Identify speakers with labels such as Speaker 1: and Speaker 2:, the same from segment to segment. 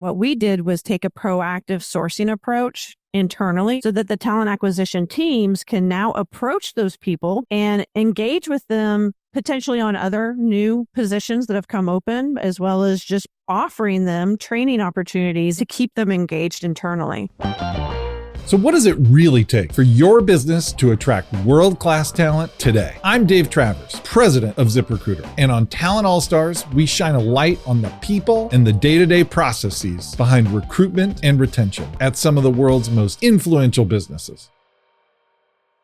Speaker 1: What we did was take a proactive sourcing approach internally so that the talent acquisition teams can now approach those people and engage with them potentially on other new positions that have come open, as well as just offering them training opportunities to keep them engaged internally.
Speaker 2: So what does it really take for your business to attract world-class talent today? I'm Dave Travers, president of ZipRecruiter. And on Talent All-Stars, we shine a light on the people and the day-to-day processes behind recruitment and retention at some of the world's most influential businesses.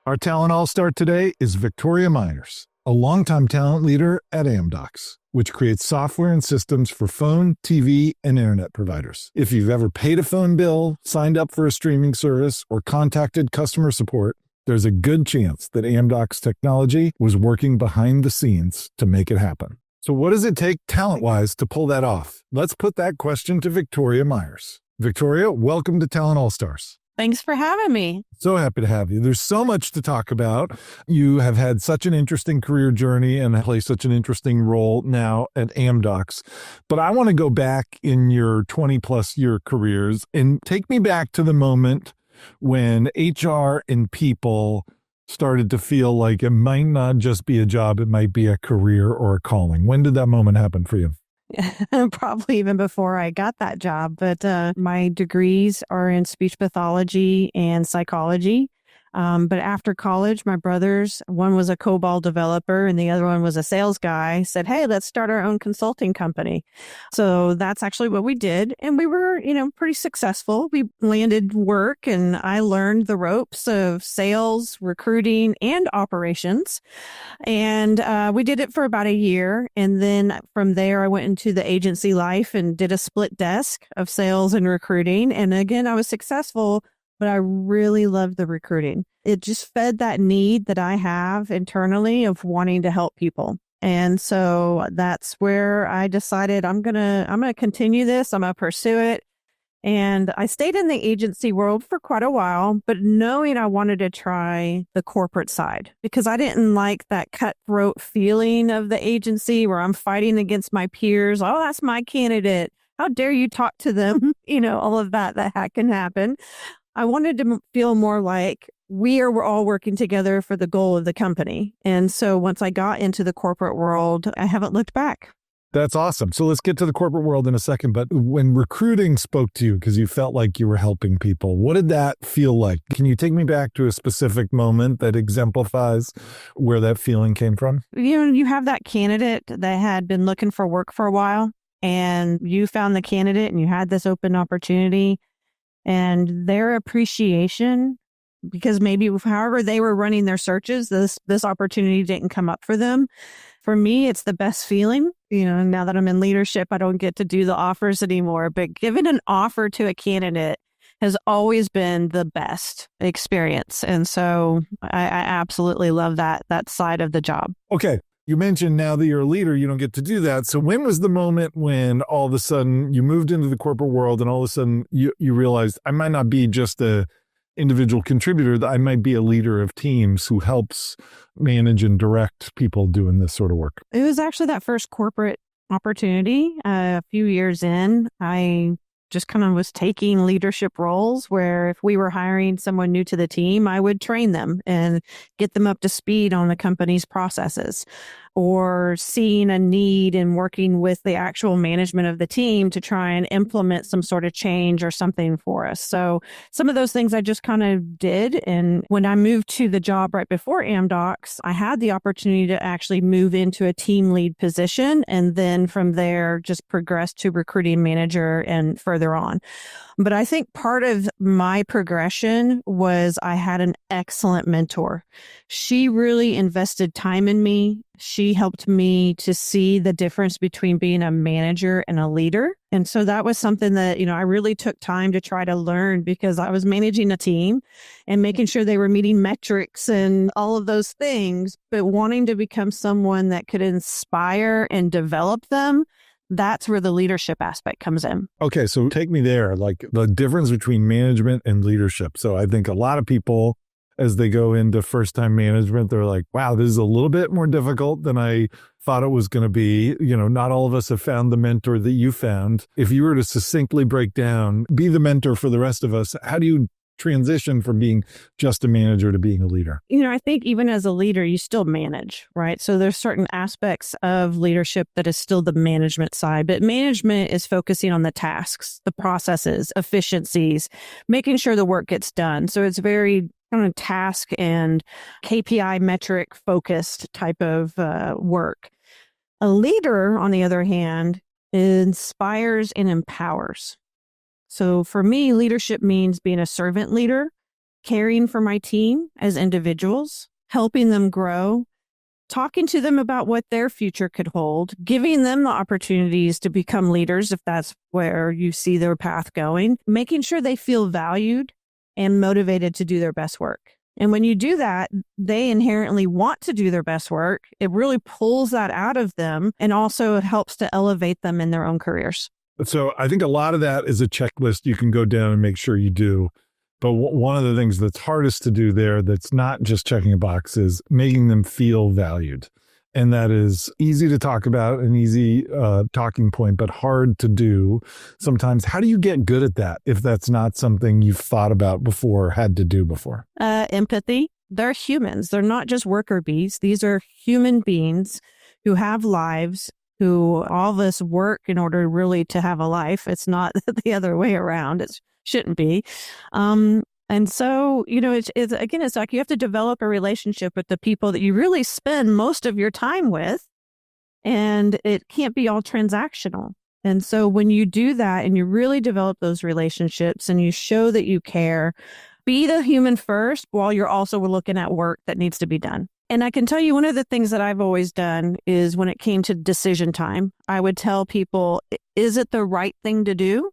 Speaker 2: Our Talent All-Star today is Victoria Miners, a longtime talent leader at Amdocs, which creates software and systems for phone, TV, and internet providers. If you've ever paid a phone bill, signed up for a streaming service, or contacted customer support, there's a good chance that Amdocs technology was working behind the scenes to make it happen. So what does it take talent-wise to pull that off? Let's put that question to Victoria Myers. Victoria, welcome to Talent All-Stars.
Speaker 1: Thanks for having me.
Speaker 2: So happy to have you. There's so much to talk about. You have had such an interesting career journey and play such an interesting role now at Amdocs. But I want to go back in your 20 plus year careers and take me back to the moment when HR and people started to feel like it might not just be a job, it might be a career or a calling. When did that moment happen for you?
Speaker 1: Probably even before I got that job, but my degrees are in speech pathology and psychology. But after college, my brothers, one was a COBOL developer and the other one was a sales guy, said, hey, let's start our own consulting company. So that's actually what we did. And we were, pretty successful. We landed work and I learned the ropes of sales, recruiting, and operations. And we did it for about a year. And then from there, I went into the agency life and did a split desk of sales and recruiting. And again, I was successful, but I really loved the recruiting. It just fed that need that I have internally of wanting to help people. And so that's where I decided I'm going to continue this. I'm going to pursue it. And I stayed in the agency world for quite a while, but knowing I wanted to try the corporate side because I didn't like that cutthroat feeling of the agency where I'm fighting against my peers. Oh, that's my candidate. How dare you talk to them? All of that can happen. I wanted to feel more like we're all working together for the goal of the company. And so once I got into the corporate world, I haven't looked back.
Speaker 2: That's awesome. So let's get to the corporate world in a second. But when recruiting spoke to you because you felt like you were helping people, what did that feel like? Can you take me back to a specific moment that exemplifies where that feeling came from?
Speaker 1: You have that candidate that had been looking for work for a while and you found the candidate and you had this open opportunity. And their appreciation, because maybe however they were running their searches, this opportunity didn't come up for them. For me, it's the best feeling. Now that I'm in leadership, I don't get to do the offers anymore. But giving an offer to a candidate has always been the best experience. And so I absolutely love that side of the job.
Speaker 2: Okay. You mentioned now that you're a leader, you don't get to do that. So when was the moment when all of a sudden you moved into the corporate world and all of a sudden you realized I might not be just a individual contributor, I might be a leader of teams who helps manage and direct people doing this sort of work?
Speaker 1: It was actually that first corporate opportunity. A few years in, I just kind of was taking leadership roles where if we were hiring someone new to the team, I would train them and get them up to speed on the company's processes, or seeing a need and working with the actual management of the team to try and implement some sort of change or something for us. So some of those things I just kind of did. And when I moved to the job right before Amdocs, I had the opportunity to actually move into a team lead position. And then from there, just progress to recruiting manager and further on. But I think part of my progression was I had an excellent mentor. She really invested time in me. She helped me to see the difference between being a manager and a leader. And so that was something that, I really took time to try to learn because I was managing a team and making sure they were meeting metrics and all of those things, but wanting to become someone that could inspire and develop them. That's where the leadership aspect comes in.
Speaker 2: Okay, so take me there, like the difference between management and leadership. So I think a lot of people as they go into first-time management. They're like, wow, this is a little bit more difficult than I thought it was going to be. Not all of us have found the mentor that you found. If you were to succinctly break down, be the mentor for the rest of us, how do you transition from being just a manager to being a leader?
Speaker 1: I think even as a leader, you still manage, right? So there's certain aspects of leadership that is still the management side, but management is focusing on the tasks, the processes, efficiencies, making sure the work gets done. So it's very kind of task and KPI metric focused type of work. A leader, on the other hand, inspires and empowers. So for me, leadership means being a servant leader, caring for my team as individuals, helping them grow, talking to them about what their future could hold, giving them the opportunities to become leaders if that's where you see their path going, making sure they feel valued and motivated to do their best work. And when you do that, they inherently want to do their best work. It really pulls that out of them and also helps to elevate them in their own careers.
Speaker 2: So I think a lot of that is a checklist you can go down and make sure you do. But one of the things that's hardest to do there, that's not just checking a box, is making them feel valued. And that is easy to talk about, an easy talking point, but hard to do sometimes. How do you get good at that if that's not something you've thought about before, had to do before?
Speaker 1: Empathy. They're humans. They're not just worker bees. These are human beings who have lives, who all of us work in order really to have a life. It's not the other way around. It shouldn't be. And so, it's like you have to develop a relationship with the people that you really spend most of your time with, and it can't be all transactional. And so when you do that and you really develop those relationships and you show that you care, be the human first while you're also looking at work that needs to be done. And I can tell you one of the things that I've always done is when it came to decision time, I would tell people, is it the right thing to do?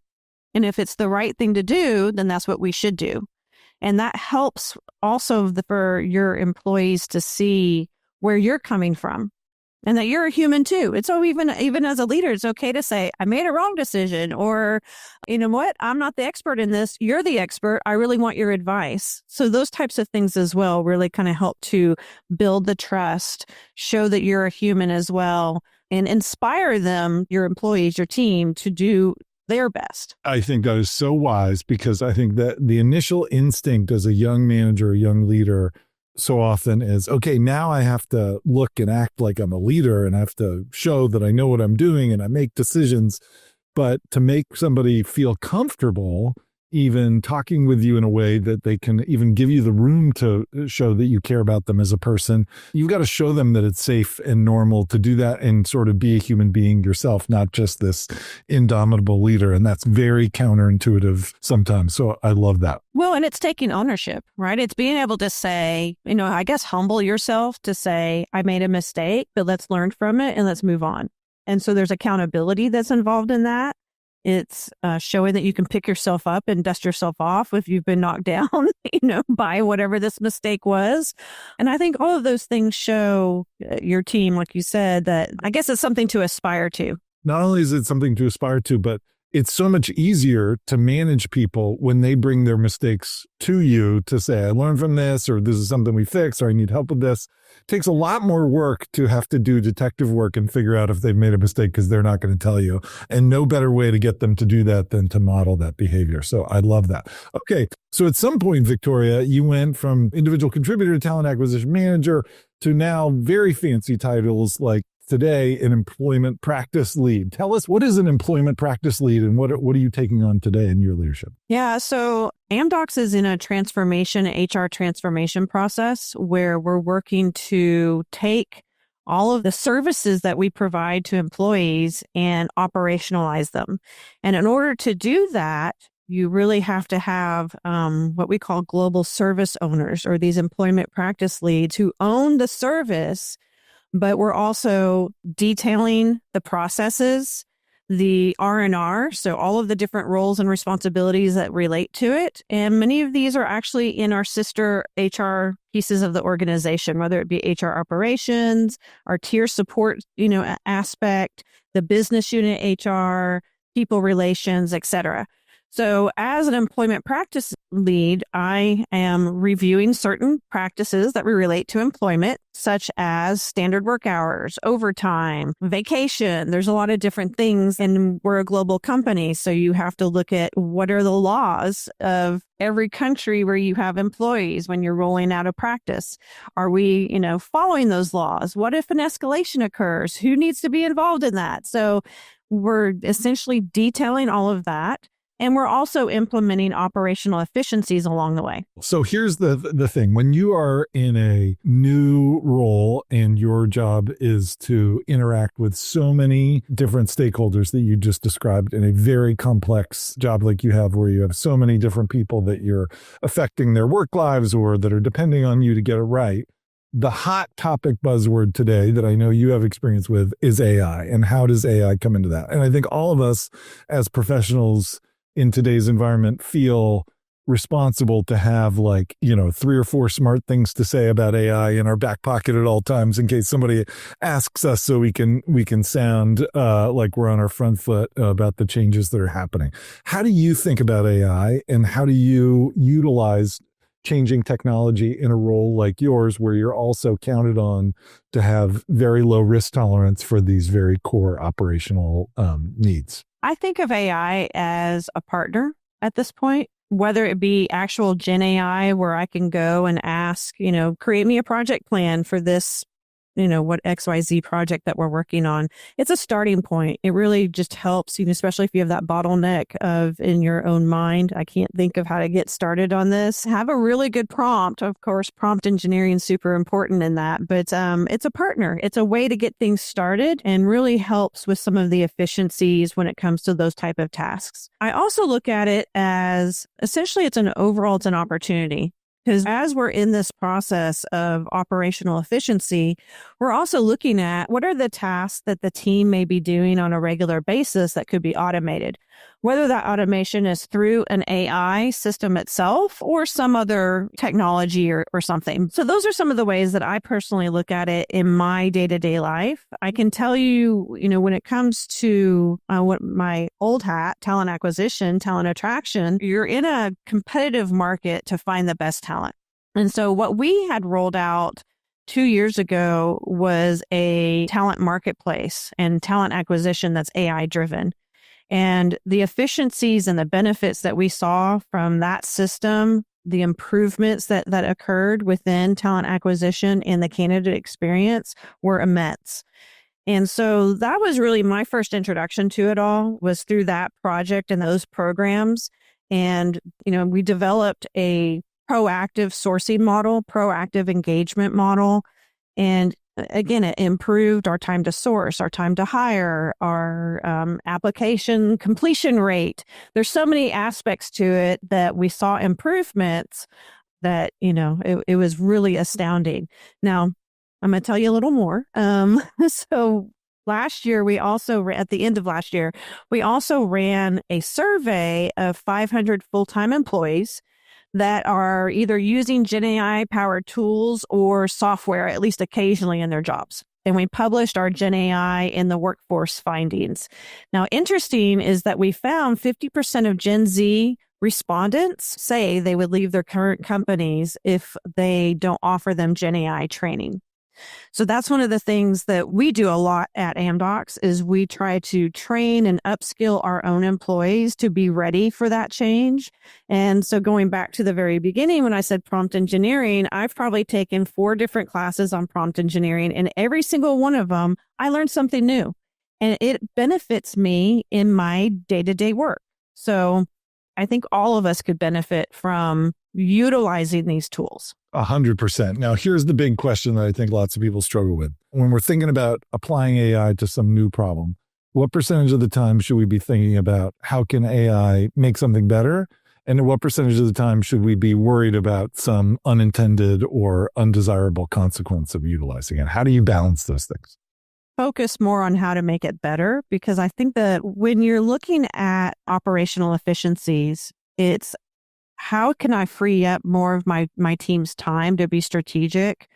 Speaker 1: And if it's the right thing to do, then that's what we should do. And that helps also for your employees to see where you're coming from and that you're a human too. It's so even as a leader, it's okay to say, I made a wrong decision, or, you know what, I'm not the expert in this. You're the expert. I really want your advice. So those types of things as well really kind of help to build the trust, show that you're a human as well, and inspire them, your employees, your team, to do their best.
Speaker 2: I think that is so wise, because I think that the initial instinct as a young manager, a young leader, so often is, okay, now I have to look and act like I'm a leader and I have to show that I know what I'm doing and I make decisions. But to make somebody feel comfortable even talking with you in a way that they can even give you the room to show that you care about them as a person, you've got to show them that it's safe and normal to do that and sort of be a human being yourself, not just this indomitable leader. And that's very counterintuitive sometimes. So I love that.
Speaker 1: Well, and it's taking ownership, right? It's being able to say, I guess humble yourself to say, I made a mistake, but let's learn from it and let's move on. And so there's accountability that's involved in that. It's showing that you can pick yourself up and dust yourself off if you've been knocked down, by whatever this mistake was. And I think all of those things show your team, like you said, that I guess it's something to aspire to.
Speaker 2: Not only is it something to aspire to, but it's so much easier to manage people when they bring their mistakes to you to say, I learned from this, or this is something we fixed, or I need help with this. It takes a lot more work to have to do detective work and figure out if they've made a mistake, because they're not going to tell you. And no better way to get them to do that than to model that behavior. So I love that. Okay. So at some point, Victoria, you went from individual contributor to talent acquisition manager to now very fancy titles like today an employment practice lead. Tell us, what is an employment practice lead, and what are you taking on today in your leadership?
Speaker 1: Yeah, so Amdocs is in a HR transformation process where we're working to take all of the services that we provide to employees and operationalize them. And in order to do that, you really have to have what we call global service owners, or these employment practice leads who own the service, but we're also detailing the processes, the R&R, so all of the different roles and responsibilities that relate to it. And many of these are actually in our sister HR pieces of the organization, whether it be HR operations, our tier support, aspect, the business unit HR, people relations, et cetera. So, as an employment practice lead, I am reviewing certain practices that relate to employment, such as standard work hours, overtime, vacation. There's a lot of different things, and we're a global company. So, you have to look at what are the laws of every country where you have employees when you're rolling out a practice. Are we, following those laws? What if an escalation occurs? Who needs to be involved in that? So, we're essentially detailing all of that. And we're also implementing operational efficiencies along the way.
Speaker 2: So here's the thing. When you are in a new role and your job is to interact with so many different stakeholders that you just described in a very complex job like you have, where you have so many different people that you're affecting their work lives or that are depending on you to get it right. The hot topic buzzword today that I know you have experience with is AI. And how does AI come into that? And I think all of us as professionals in today's environment feel responsible to have 3 or 4 smart things to say about AI in our back pocket at all times in case somebody asks us, so we can sound like we're on our front foot about the changes that are happening. How do you think about AI, and how do you utilize changing technology in a role like yours, where you're also counted on to have very low risk tolerance for these very core operational needs?
Speaker 1: I think of AI as a partner at this point, whether it be actual Gen AI, where I can go and ask, create me a project plan for this, what XYZ project that we're working on. It's a starting point. It really just helps, especially if you have that bottleneck of in your own mind, I can't think of how to get started on this. Have a really good prompt. Of course, prompt engineering is super important in that, but it's a partner. It's a way to get things started and really helps with some of the efficiencies when it comes to those type of tasks. I also look at it as essentially it's an opportunity. Because as we're in this process of operational efficiency, we're also looking at what are the tasks that the team may be doing on a regular basis that could be automated, whether that automation is through an AI system itself or some other technology or something. So those are some of the ways that I personally look at it in my day-to-day life. I can tell you, when it comes to what my old hat, talent acquisition, talent attraction, you're in a competitive market to find the best talent. And so what we had rolled out 2 years ago was a talent marketplace and talent acquisition that's AI driven. And the efficiencies and the benefits that we saw from that system, the improvements that occurred within talent acquisition and the candidate experience were immense. And so that was really my first introduction to it all, was through that project and those programs. And, we developed a proactive sourcing model, proactive engagement model. And again, it improved our time to source, our time to hire, our application completion rate. There's so many aspects to it that we saw improvements that, it was really astounding. Now, I'm going to tell you a little more. So last year, at the end of last year, we also ran a survey of 500 full-time employees that are either using Gen AI powered tools or software, at least occasionally, in their jobs. And we published our Gen AI in the workforce findings. Now, interesting is that we found 50% of Gen Z respondents say they would leave their current companies if they don't offer them Gen AI training. So that's one of the things that we do a lot at Amdocs, is we try to train and upskill our own employees to be ready for that change. And so going back to the very beginning, when I said prompt engineering, I've probably taken 4 different classes on prompt engineering, and every single one of them, I learned something new, and it benefits me in my day-to-day work. So I think all of us could benefit from utilizing these tools.
Speaker 2: 100%. Now, here's the big question that I think lots of people struggle with. When we're thinking about applying AI to some new problem, what percentage of the time should we be thinking about how can AI make something better? And what percentage of the time should we be worried about some unintended or undesirable consequence of utilizing it? How do you balance those things?
Speaker 1: Focus more on how to make it better, because I think that when you're looking at operational efficiencies, it's how can I free up more of my team's time to be strategic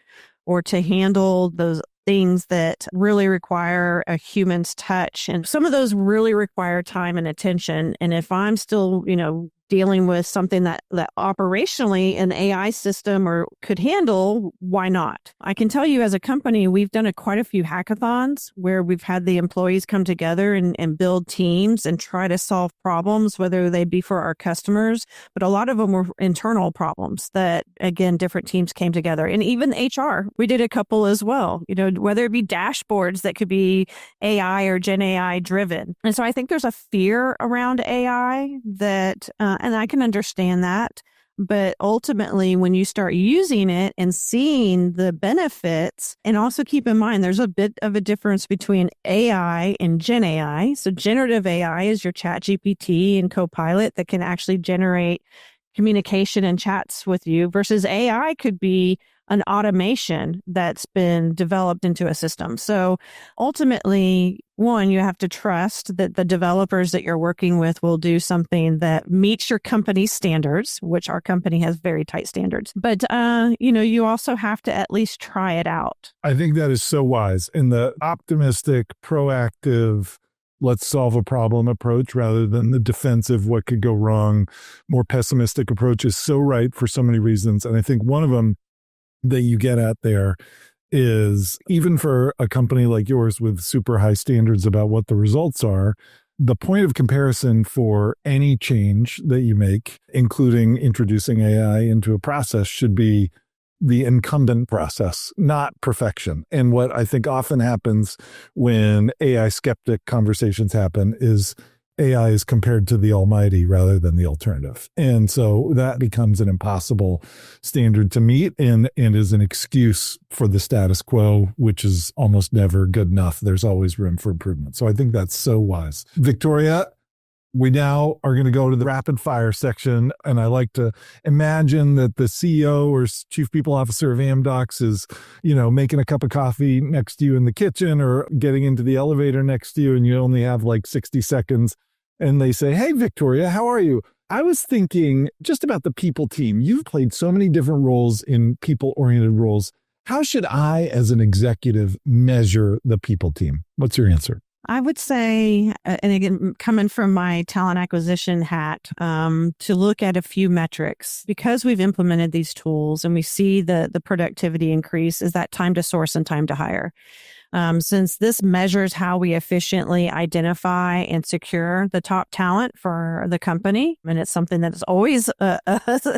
Speaker 1: or to handle those things that really require a human's touch. And some of those really require time and attention. And if I'm still, dealing with something that operationally an AI system or could handle, why not? I can tell you as a company, we've done quite a few hackathons where we've had the employees come together and build teams and try to solve problems, whether they be for our customers, but a lot of them were internal problems that, again, different teams came together. And even HR, we did a couple as well, whether it be dashboards that could be AI or Gen AI driven. And so I think there's a fear around AI that, and I can understand that. But ultimately, when you start using it and seeing the benefits, and also keep in mind, there's a bit of a difference between AI and Gen AI. So generative AI is your Chat GPT and Copilot that can actually generate communication and chats with you, versus AI could be an automation that's been developed into a system. So ultimately, one, you have to trust that the developers that you're working with will do something that meets your company's standards, which our company has very tight standards. But, you also have to at least try it out.
Speaker 3: I think that is so wise. In the optimistic, proactive, let's solve a problem approach rather than the defensive, what could go wrong, more pessimistic approach is so right for so many reasons. And I think one of them that you get at there is, even for a company like yours with super high standards about what the results are, the point of comparison for any change that you make, including introducing AI into a process, should be the incumbent process, not perfection. And what I think often happens when AI skeptic conversations happen is AI is compared to the almighty rather than the alternative. And so that becomes an impossible standard to meet and is an excuse for the status quo, which is almost never good enough. There's always room for improvement. So I think that's so wise. Victoria, we now are going to go to the rapid fire section. And I like to imagine that the CEO or chief people officer of Amdocs is, making a cup of coffee next to you in the kitchen or getting into the elevator next to you, and you only have like 60 seconds. And they say, "Hey, Victoria, how are you? I was thinking just about the people team. You've played so many different roles in people-oriented roles. How should I, as an executive, measure the people team?" What's your answer?
Speaker 1: I would say, and again, coming from my talent acquisition hat, to look at a few metrics. Because we've implemented these tools and we see the productivity increase, is that time to source and time to hire. Since this measures how we efficiently identify and secure the top talent for the company, and it's something that is always,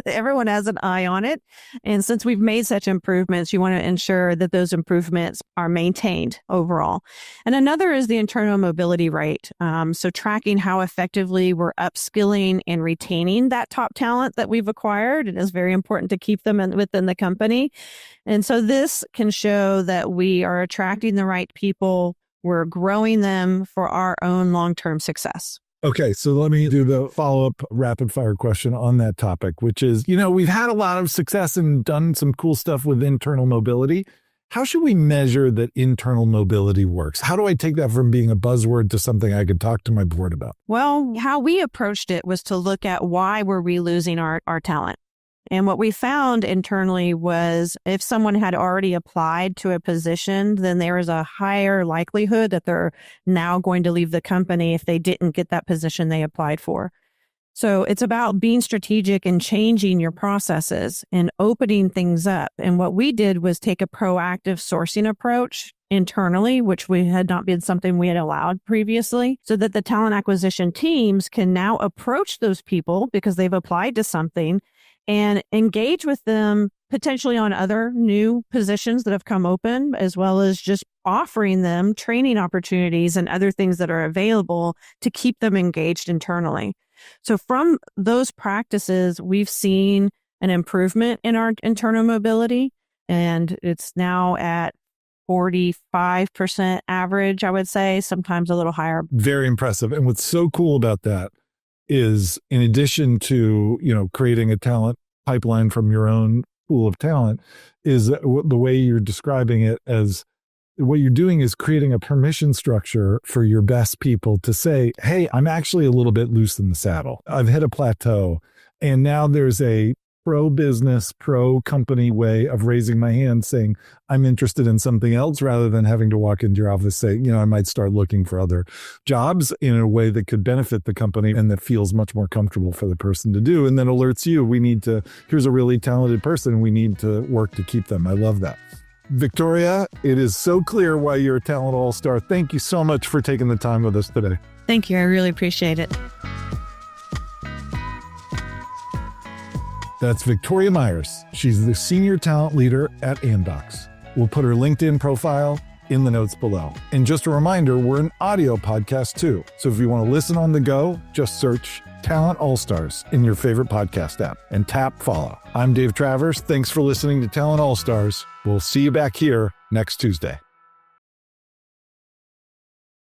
Speaker 1: everyone has an eye on it. And since we've made such improvements, you want to ensure that those improvements are maintained overall. And another is the internal mobility rate. So tracking how effectively we're upskilling and retaining that top talent that we've acquired. It is very important to keep them within the company. And so this can show that we are attracting the right people, we're growing them for our own long-term success.
Speaker 3: Okay, so let me do the follow-up rapid fire question on that topic, which is, we've had a lot of success and done some cool stuff with internal mobility. How should we measure that internal mobility works? How do I take that from being a buzzword to something I could talk to my board about?
Speaker 1: Well, how we approached it was to look at why were we losing our talent. And what we found internally was if someone had already applied to a position, then there is a higher likelihood that they're now going to leave the company if they didn't get that position they applied for. So it's about being strategic and changing your processes and opening things up. And what we did was take a proactive sourcing approach internally, which we had not been something we had allowed previously, so that the talent acquisition teams can now approach those people because they've applied to something and engage with them potentially on other new positions that have come open, as well as just offering them training opportunities and other things that are available to keep them engaged internally. So from those practices, we've seen an improvement in our internal mobility, and it's now at 45% average, I would say, sometimes a little higher.
Speaker 3: Very impressive. And what's so cool about that is, in addition to, creating a talent pipeline from your own pool of talent, is the way you're describing it as what you're doing is creating a permission structure for your best people to say, "Hey, I'm actually a little bit loose in the saddle. I've hit a plateau." And now there's a pro-business, pro-company way of raising my hand saying, I'm interested in something else, rather than having to walk into your office saying, I might start looking for other jobs in a way that could benefit the company and that feels much more comfortable for the person to do. And then alerts you, here's a really talented person. We need to work to keep them. I love that. Victoria, it is so clear why you're a talent all-star. Thank you so much for taking the time with us today.
Speaker 1: Thank you. I really appreciate it.
Speaker 3: That's Victoria Myers. She's the Senior Talent Leader at Amdocs. We'll put her LinkedIn profile in the notes below. And just a reminder, we're an audio podcast too. So if you want to listen on the go, just search Talent All-Stars in your favorite podcast app and tap follow. I'm Dave Travers. Thanks for listening to Talent All-Stars. We'll see you back here next Tuesday.